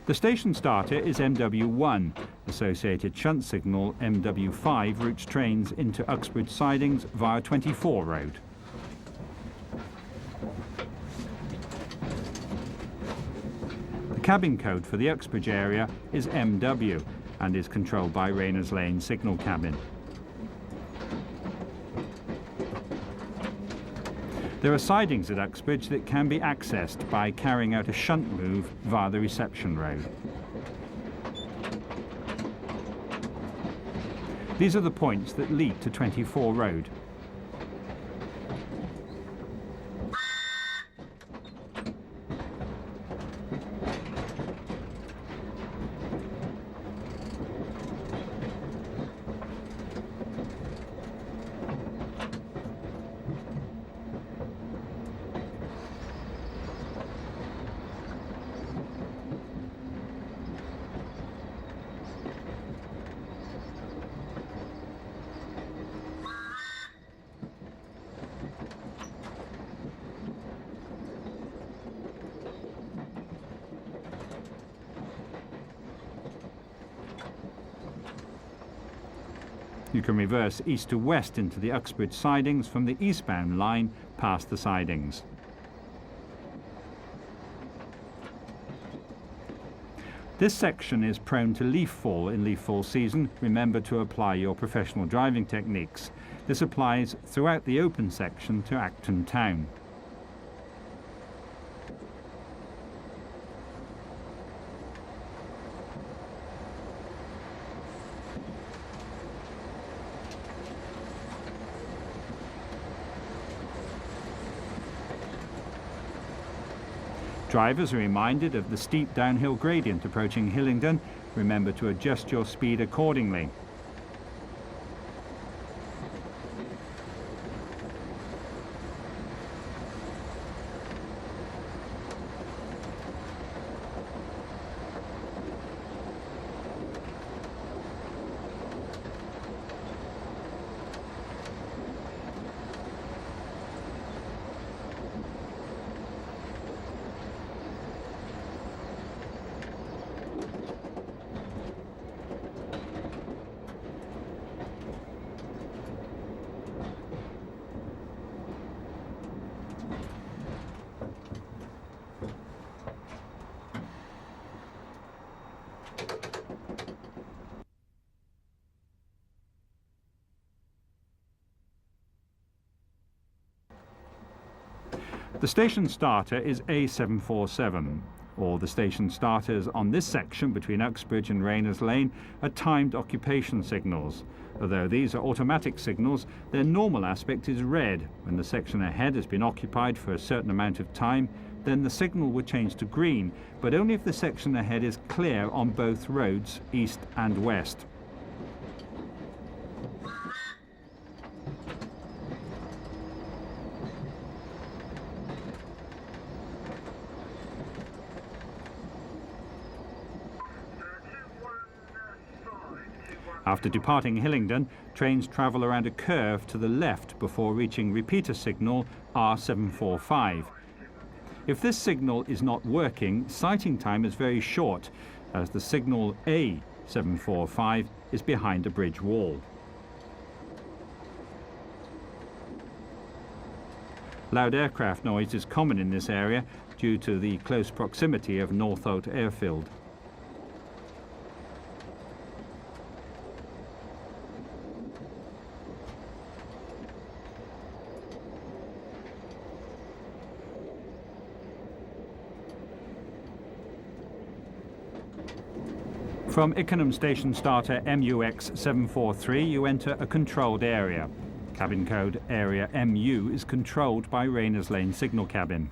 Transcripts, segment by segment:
The station starter is MW1. Associated shunt signal MW5 routes trains into Uxbridge sidings via 24 Road. The cabin code for the Uxbridge area is MW and is controlled by Rayners Lane signal cabin. There are sidings at Uxbridge that can be accessed by carrying out a shunt move via the reception road. These are the points that lead to 24 Road. You can reverse east to west into the Uxbridge sidings from the eastbound line past the sidings. This section is prone to leaf fall in leaf fall season. Remember to apply your professional driving techniques. This applies throughout the open section to Acton Town. Drivers are reminded of the steep downhill gradient approaching Hillingdon. Remember to adjust your speed accordingly. The station starter is A747. All the station starters on this section between Uxbridge and Rayners Lane are timed occupation signals. Although these are automatic signals, their normal aspect is red. When the section ahead has been occupied for a certain amount of time, then the signal would change to green, but only if the section ahead is clear on both roads, east and west. After departing Hillingdon, trains travel around a curve to the left before reaching repeater signal R745. If this signal is not working, sighting time is very short, as the signal A745 is behind a bridge wall. Loud aircraft noise is common in this area due to the close proximity of Northolt Airfield. From Ickenham Station starter MUX 743, you enter a controlled area. Cabin code area MU is controlled by Rayners Lane signal cabin.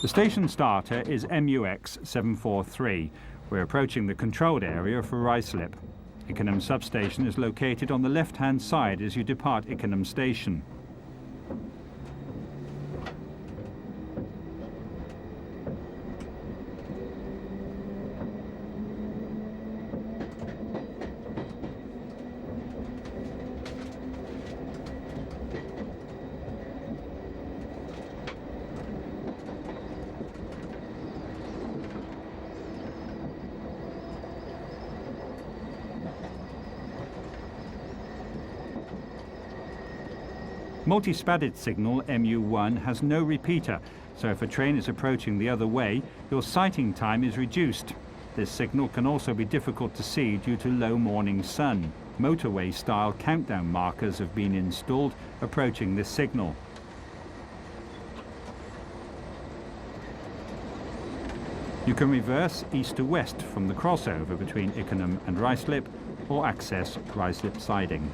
The station starter is MUX 743. We're approaching the controlled area for Ruislip. Ickenham substation is located on the left-hand side as you depart Ickenham station. Multi-spaded signal MU1 has no repeater, so if a train is approaching the other way, your sighting time is reduced. This signal can also be difficult to see due to low morning sun. Motorway-style countdown markers have been installed approaching this signal. You can reverse east to west from the crossover between Ickenham and Ruislip, or access Ruislip siding.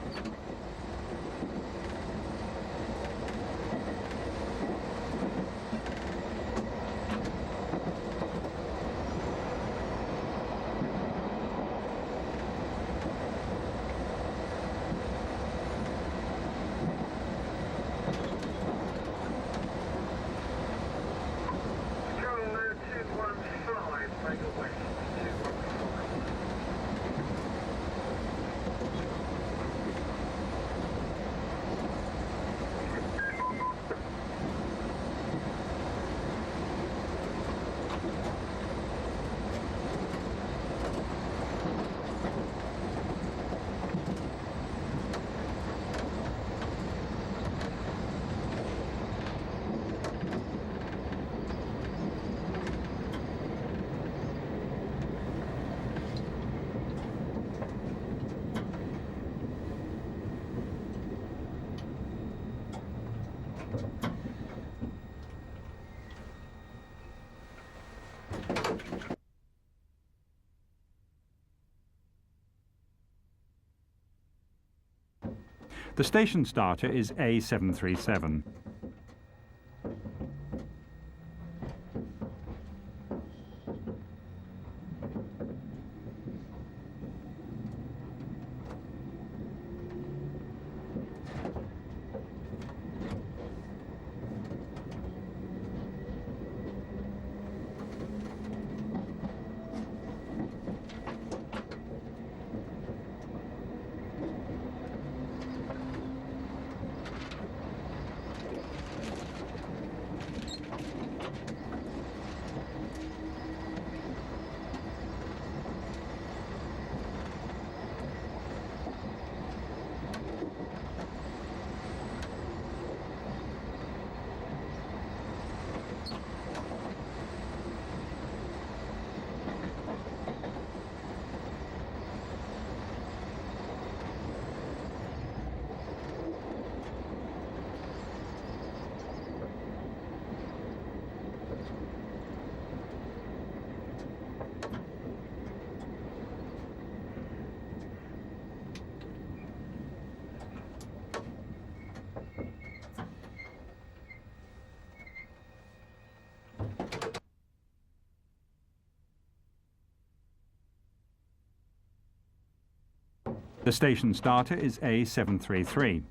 The station starter is A737. The station starter is A733.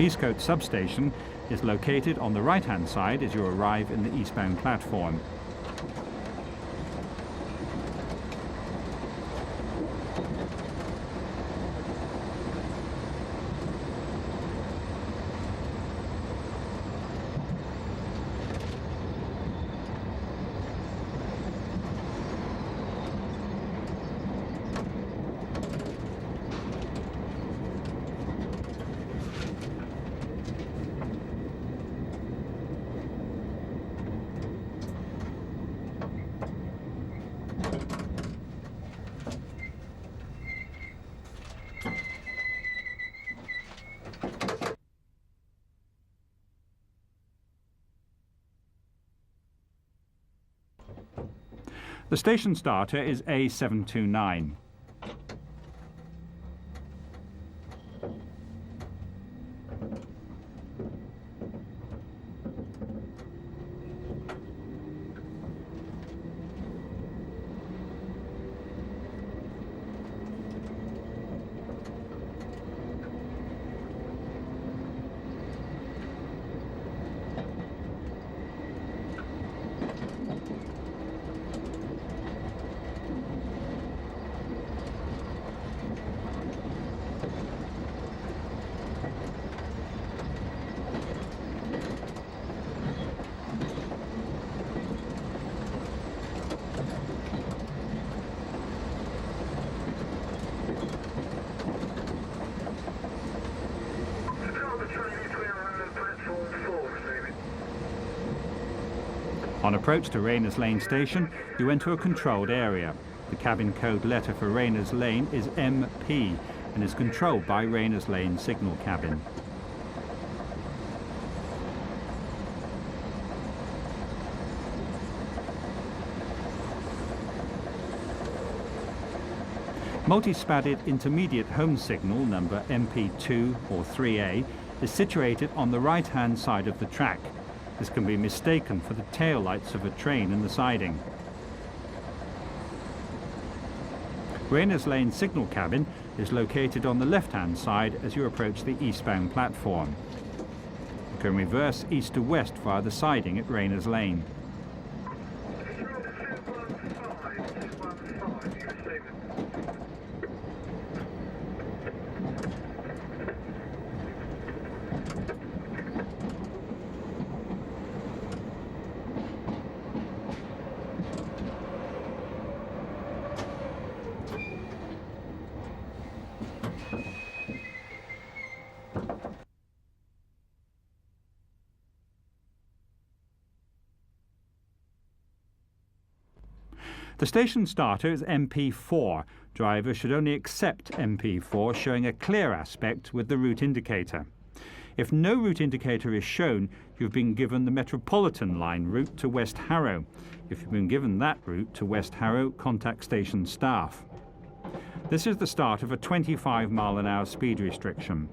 Eastcote substation is located on the right-hand side as you arrive in the eastbound platform. The station starter is A729. On approach to Rayners Lane station, you enter a controlled area. The cabin code letter for Rayners Lane is MP and is controlled by Rayners Lane signal cabin. Multi-spadded intermediate home signal number MP2 or 3A is situated on the right-hand side of the track. This can be mistaken for the tail lights of a train in the siding. Rayners Lane signal cabin is located on the left-hand side as you approach the eastbound platform. You can reverse east to west via the siding at Rayners Lane. The station starter is MP4. Drivers should only accept MP4 showing a clear aspect with the route indicator. If no route indicator is shown, you've been given the Metropolitan line route to West Harrow. If you've been given that route to West Harrow, contact station staff. This is the start of a 25-mile-an-hour speed restriction.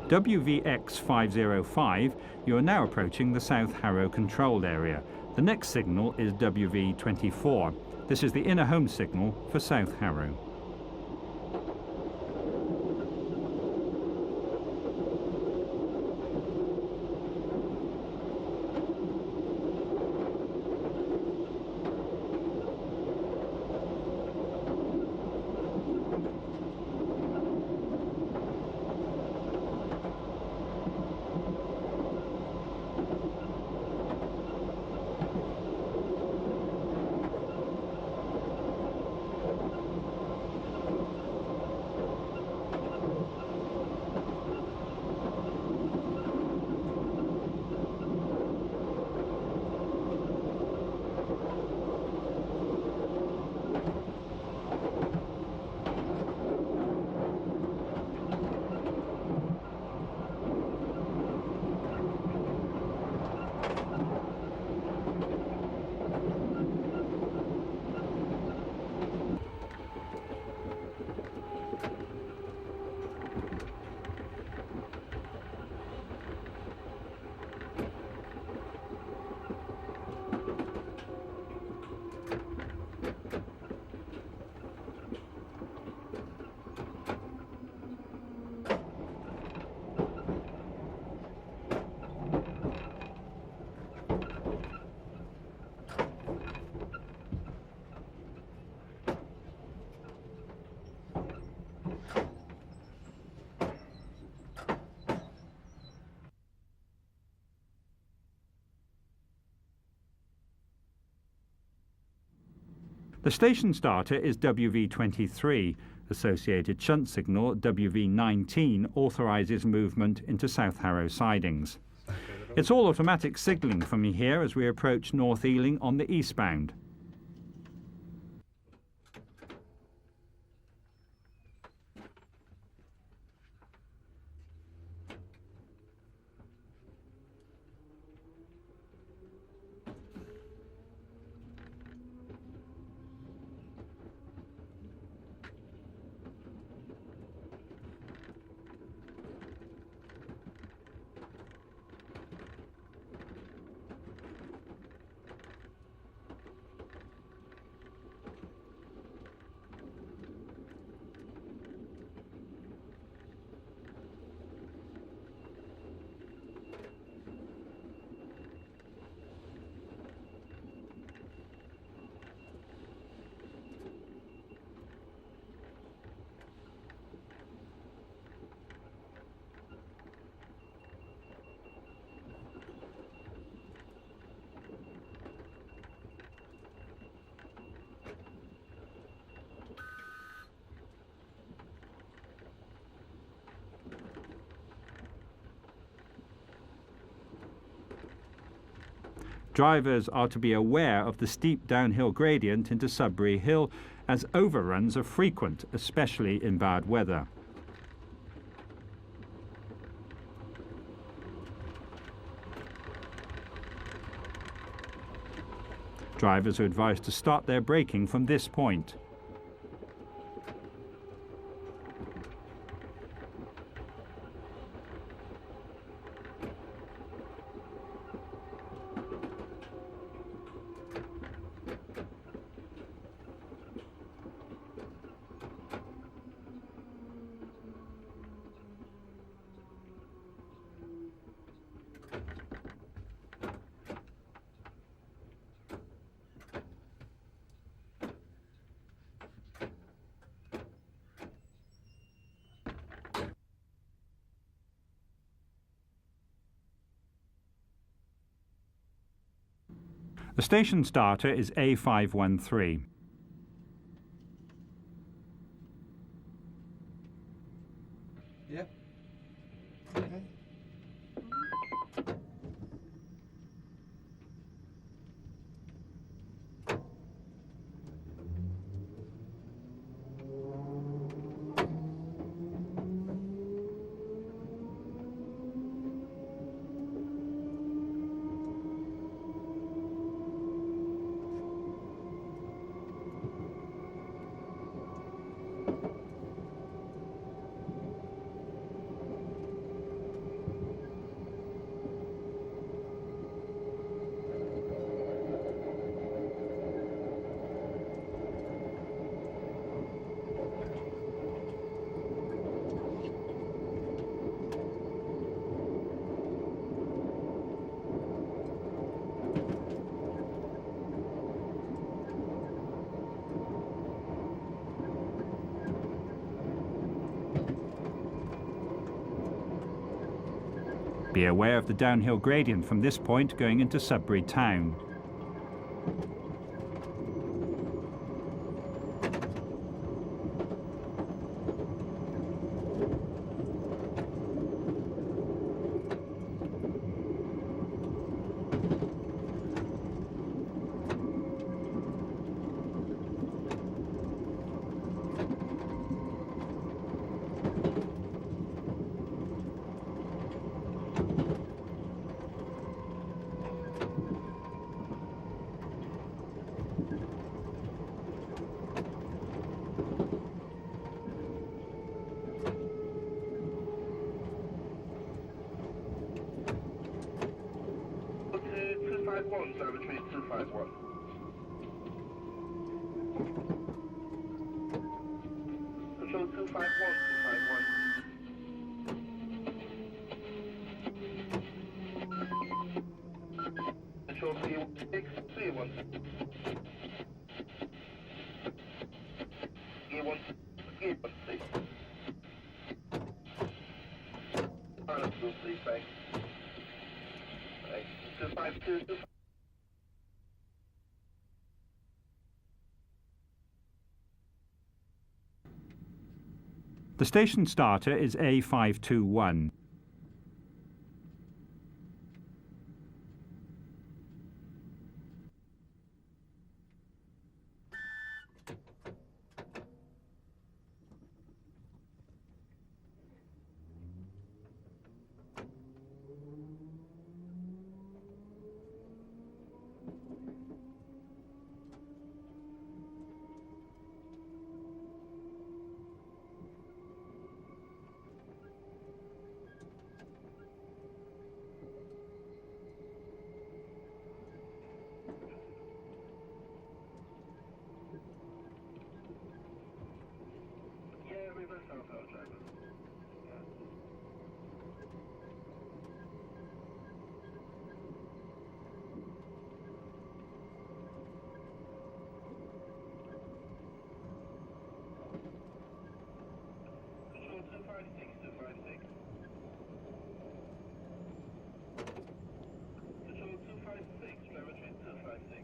WVX505, you are now approaching the South Harrow controlled area. The next signal is WV24. This is the inner home signal for South Harrow. The station starter is WV23. Associated shunt signal WV19 authorises movement into South Harrow sidings. It's all automatic signalling from here as we approach North Ealing on the eastbound. Drivers are to be aware of the steep downhill gradient into Sudbury Hill, as overruns are frequent, especially in bad weather. Drivers are advised to start their braking from this point. The station starter is A513. Yeah. Okay. Be aware of the downhill gradient from this point going into Sudbury town. Between 251. Control 251, 251. Control 316, 316. E1, E16. Please, thanks. 252, The station starter is A521. Yeah, reverse southbound driver. Yeah. Control 256, 256. Control 256, driver train 256.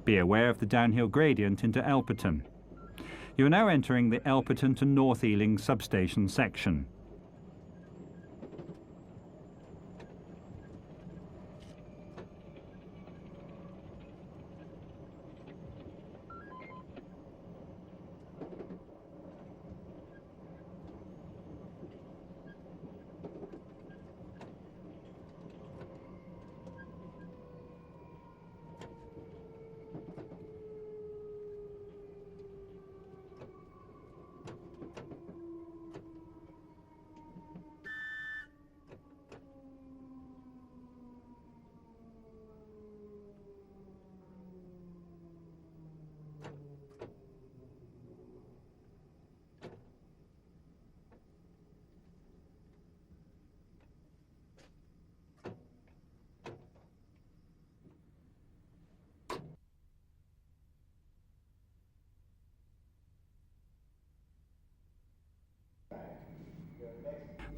Be aware of the downhill gradient into Elperton. You are now entering the Elperton to North Ealing substation section.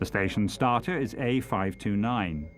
The station starter is A529.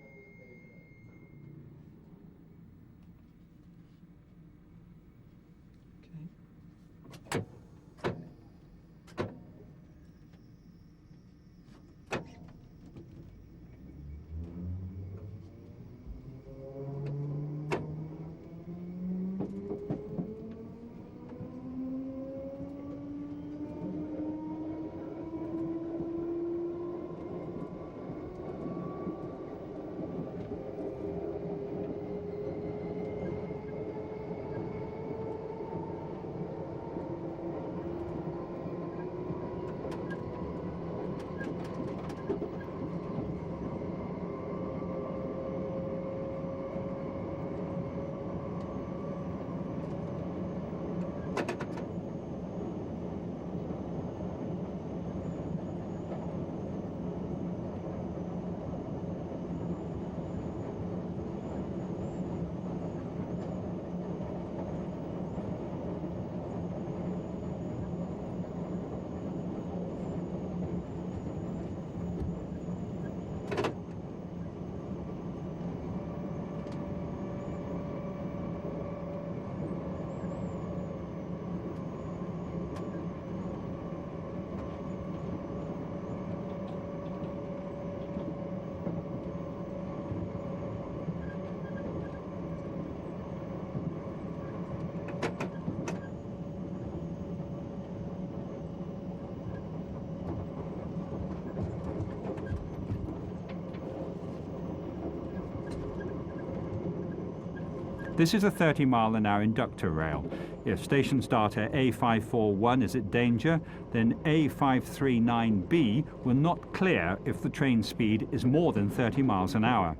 This is a 30-mile-an-hour inductor rail. If station starter A541 is at danger, then A539B will not clear if the train speed is more than 30 miles an hour.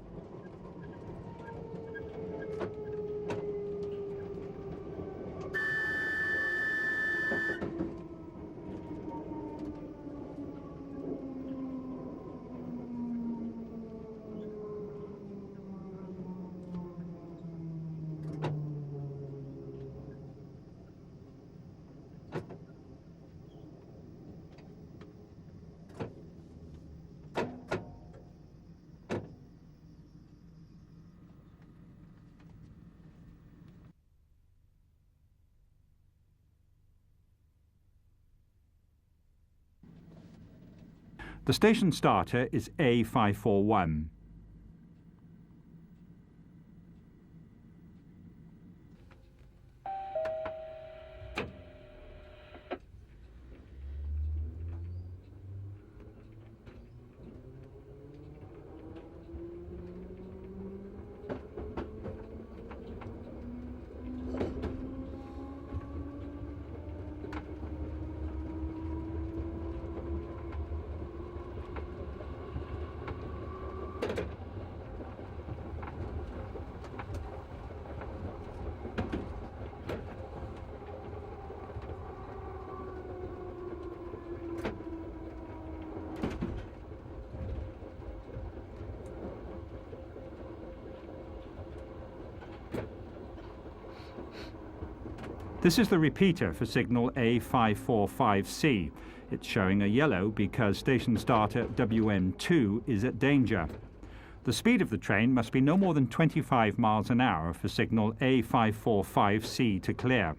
The station starter is A541. This is the repeater for signal A545C. It's showing a yellow because station starter WM2 is at danger. The speed of the train must be no more than 25 miles an hour for signal A545C to clear.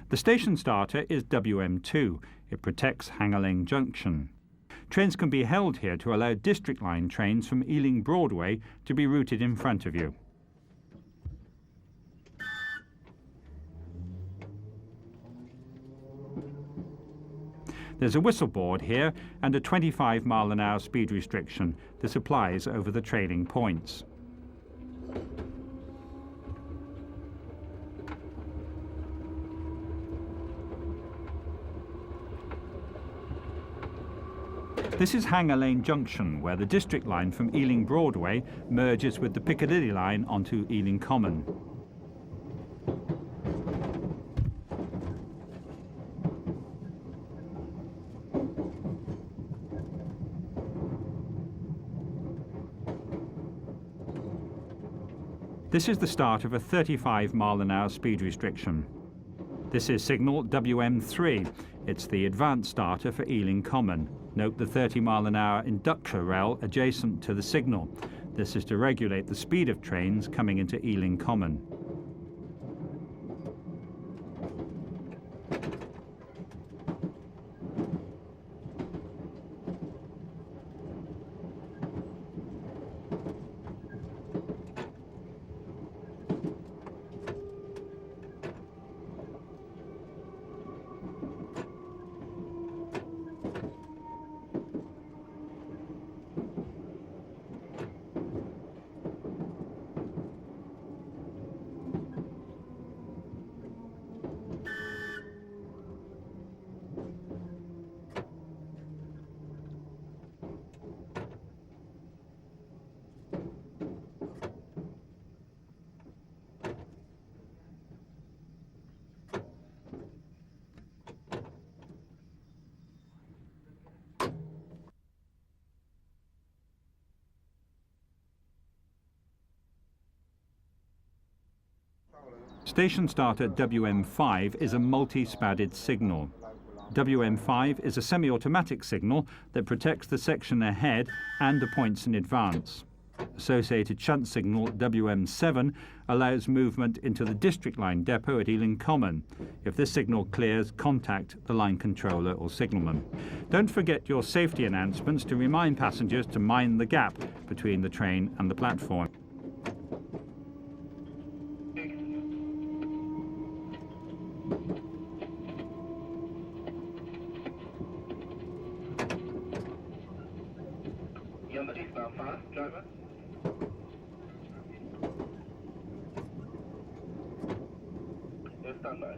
The station starter is WM2. It protects Hanger Lane Junction. Trains can be held here to allow District Line trains from Ealing Broadway to be routed in front of you. There's a whistle board here and a 25 mile an hour speed restriction. This applies over the trailing points. This is Hanger Lane Junction, where the District Line from Ealing Broadway merges with the Piccadilly line onto Ealing Common. This is the start of a 35 mile an hour speed restriction. This is signal WM3. It's the advanced starter for Ealing Common. Note the 30 mile an hour inductor rail adjacent to the signal. This is to regulate the speed of trains coming into Ealing Common. Station starter WM5 is a multi-spadded signal. WM5 is a semi-automatic signal that protects the section ahead and the points in advance. Associated shunt signal WM7 allows movement into the district line depot at Ealing Common. If this signal clears, contact the line controller or signalman. Don't forget your safety announcements to remind passengers to mind the gap between the train and the platform. You're on the eastbound fast, driver. You're standby.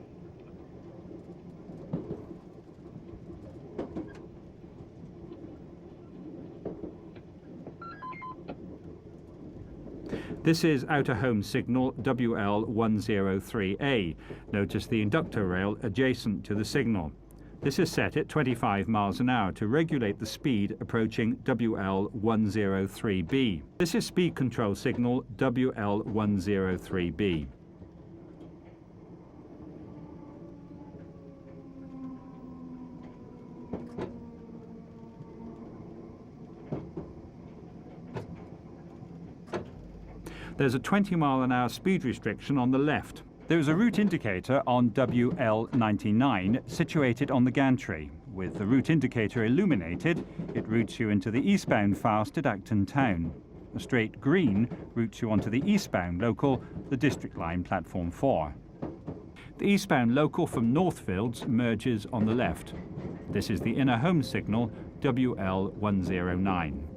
This is outer home signal WL103A. Notice the inductor rail adjacent to the signal. This is set at 25 miles an hour to regulate the speed approaching WL103B. This is speed control signal WL103B. There's a 20-mile-an-hour speed restriction on the left. There is a route indicator on WL99 situated on the gantry. With the route indicator illuminated, it routes you into the eastbound fast at Acton Town. A straight green routes you onto the eastbound local, the District Line Platform 4. The eastbound local from Northfields merges on the left. This is the inner home signal WL109.